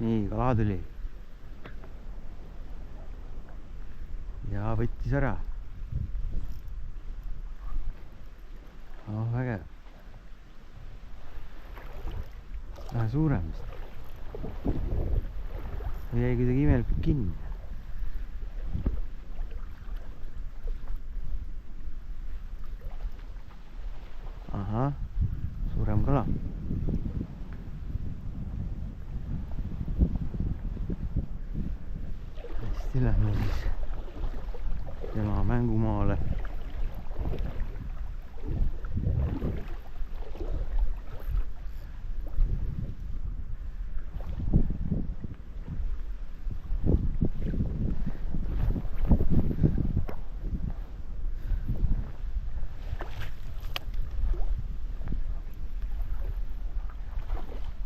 nii, kala tuli. ja võttis ära. Oh, vägev. Vähe suurem vist. Jäi kuidagi imelikult kinni. Ahah, suurem kala. Hästi lähme siis tema mängumaale.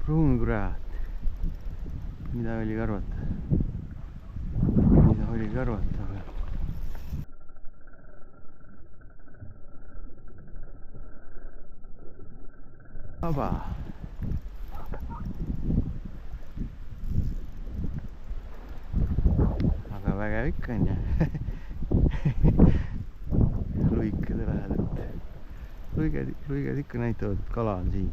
Pruunkurat. Mida oli arvata? Mida oligi arvata? Vaba. Aga vägev ikka on ja. Luikede lähedalt. Luiged ikka näitavad, et kala on siin.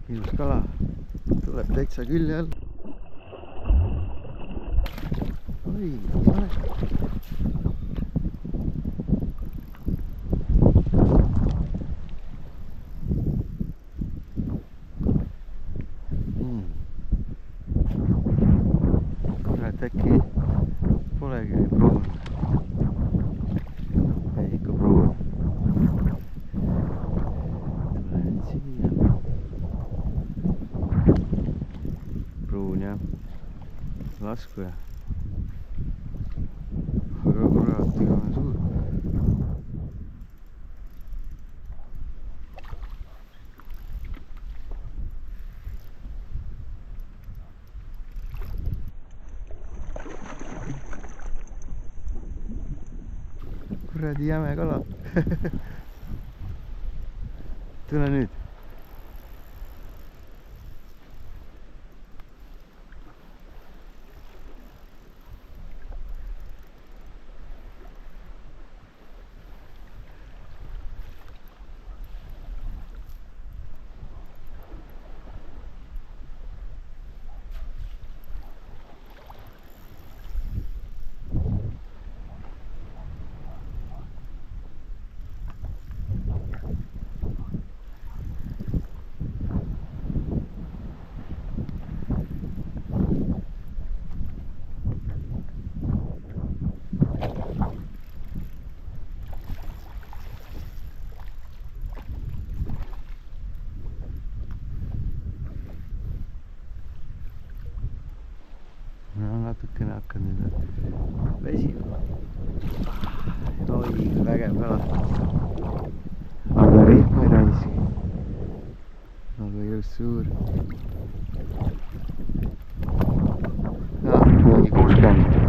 Ilus kala, tuleb täitsa külje all. Oi, pane. Kurat, äkki polegi pruun. Ei, ikka pruun. Tule nüüd siia. Pruun jah, laskuja. Aga kurat, ega on suur. Kuradi jäme kala. Tule nüüd. No natukene hakkan nüüd vesima. Oi, vägev kala. Aga rihma ei raisi. Aga just suur. Mingi 60.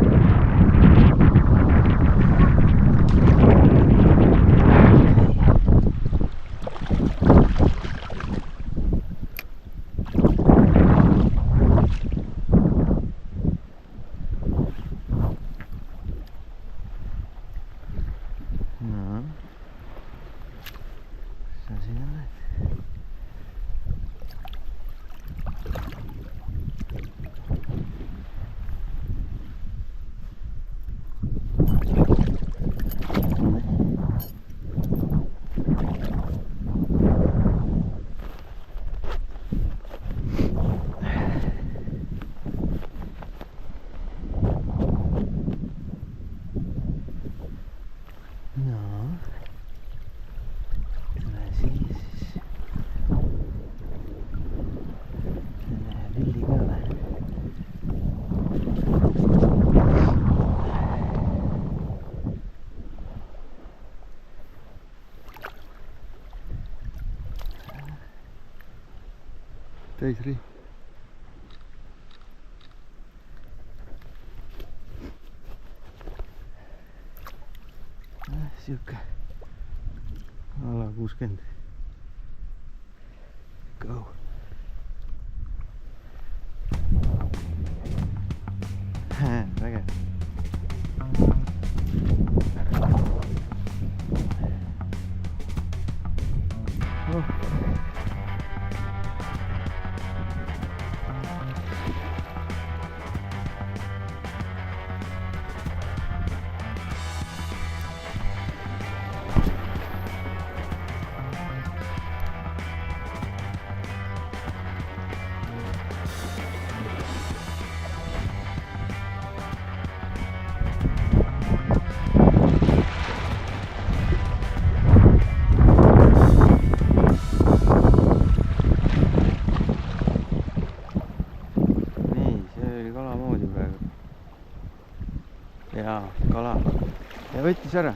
No. Mitä siinä näet? täis rihm. Siuke ala 60. Go. Vägev. Oh. Jaa, kala. Ja võttis ära.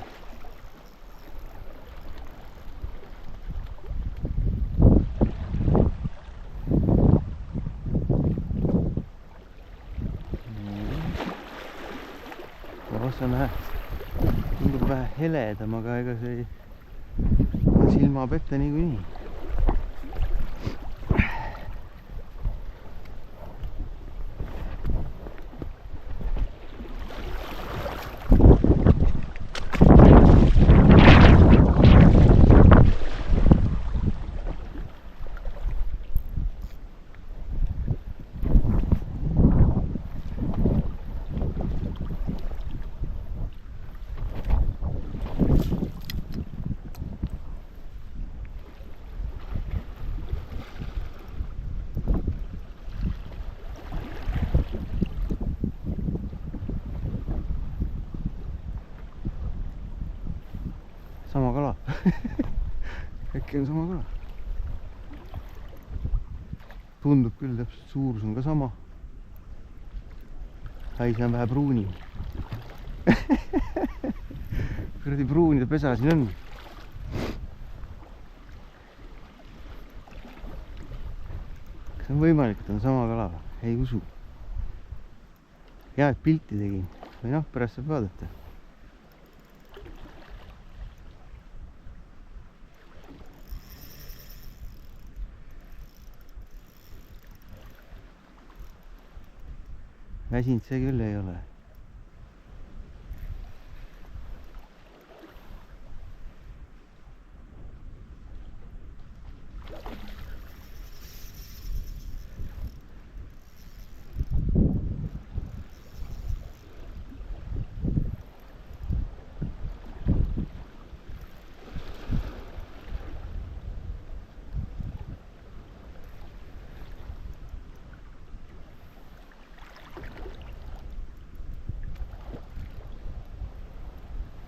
Ossa on vähe, tundub vähe heledam, aga ega see silmab ette niikuinii. Sama kala. Äkki on sama kala. Tundub küll täpselt, suurus on ka sama. Ai, see on vähe pruuni. Kuradi pruunide pesa siin on. Kas on võimalik, et on sama kala? Ei usu. Hea, et pilti tegin. Või noh, pärast saab vaadata. Väsinud see küll ei ole.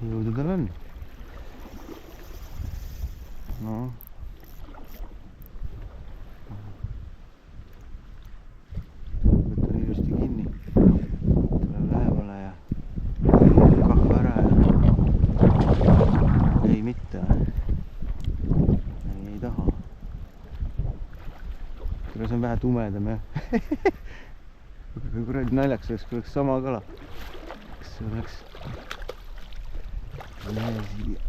Jõudu tal on. No. Võtan ilusti kinni. Tuleb lähemale ja kahva ära ja... Ei mitte. Ei taha. Tule see on vähe tumedam jah. Aga kuradi naljaks oleks, kui oleks sama kala. Kas see oleks... Lähe siia.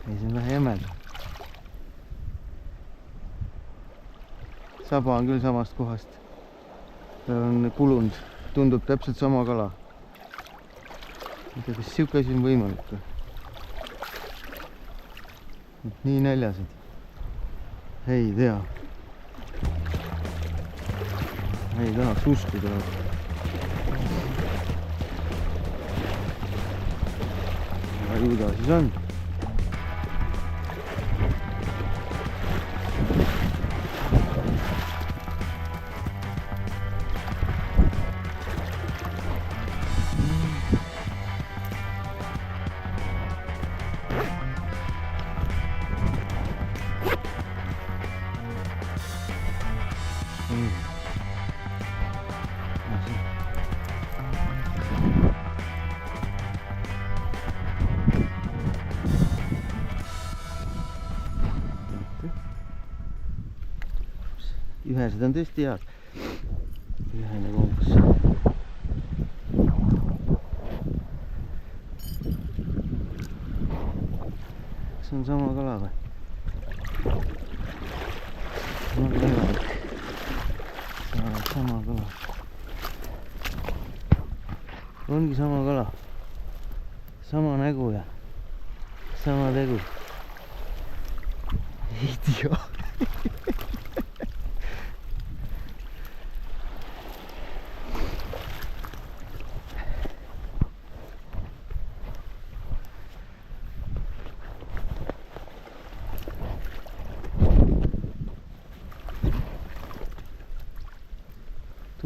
Ei, see on vähe jämeda. Saba on küll samast kohast. Ta on kulunud. Tundub täpselt sama kala. Ei tea, kas siuke asi on võimalik. Nii näljased. Ei tea. Ei tahaks uskuda. Ju ta siis on. ühesed on tõesti head. Ühene kombus. Kas on sama kala või? On võimalik saada sama kala. Ongi sama kala. Sama nägu ja sama tegu. Idioot.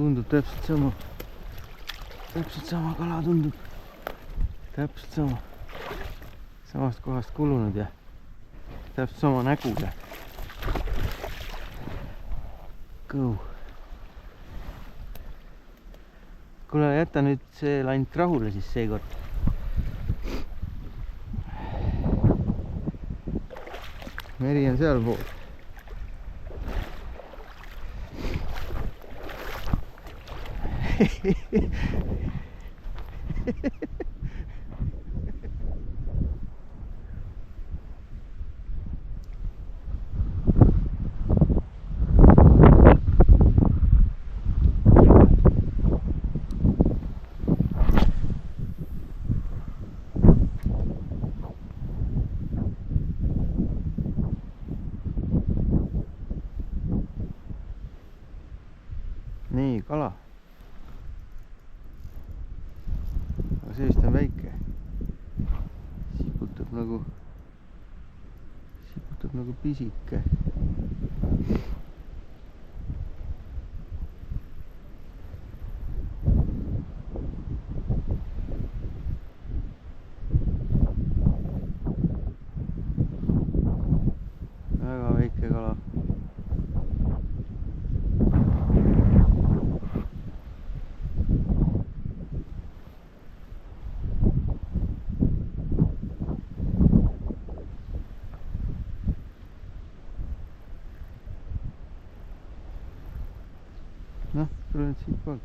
Tundub täpselt sama kala tundub. Täpselt sama. Samast kohast kulunud ja täpselt sama nägu ja kõu. Kuule, jäta nüüd see ainult rahule siis seekord. Meri on seal pool. Nii, kala. Aga see vist on väike. Siputab nagu pisike. Väga väike kala. Noh, tulen siit poolt.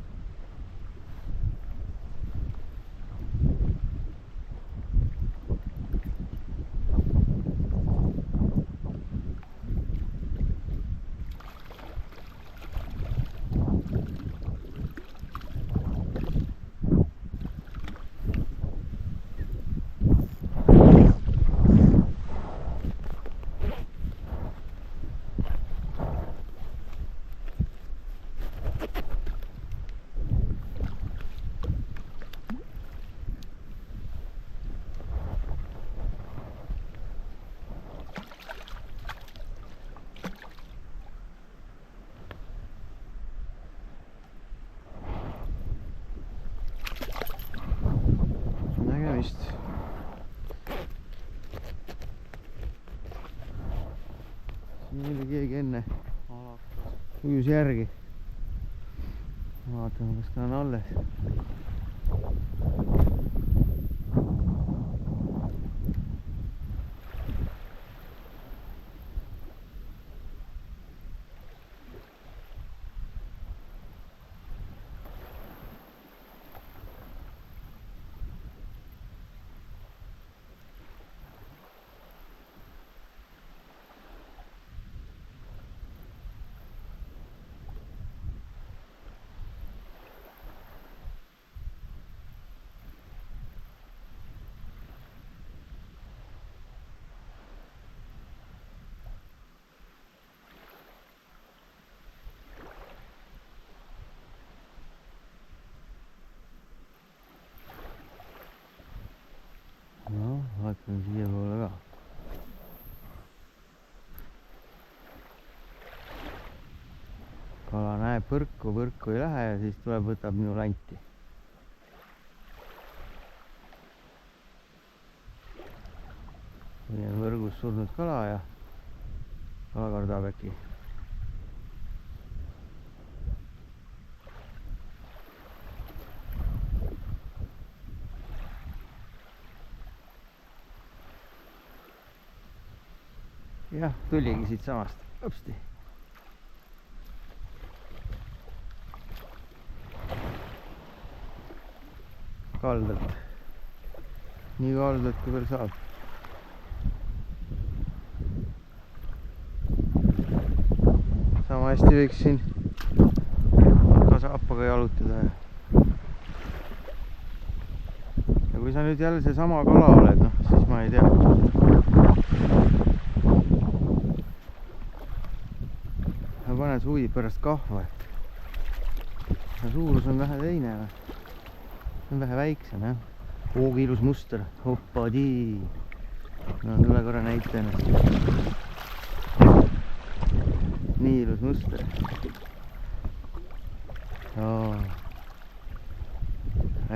Nägemist. Siin oli keegi enne ujus järgi. Vaatame, kas ta on alles. No, vaatame siia poole ka. Kala näeb põrku ei lähe ja siis tuleb, võtab minu lanti. Nii on võrgus surnud kala ja kala kardab äkki. Jah, tuligi siit samast. Õpsti. kaldalt. Nii kaldalt kui veel saab. Sama hästi võiks siin saapaga jalutada. Ja kui sa nüüd jälle see sama kala oled, noh, siis ma ei tea. Ma panen suvi pärast kahva, et suurus on vähe teine. On vähe väiksem, jah. Oogi ilus muster. Hoppadii. No tule korra näita ennast. Nii ilus muster.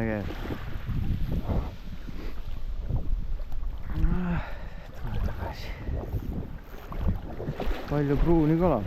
Äge. Tule tagasi. Palju pruuni kala.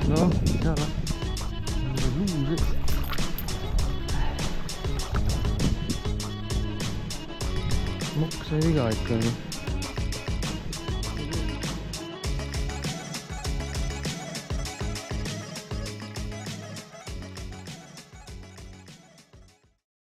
No, täällä on luuri. Moksa viga ikka.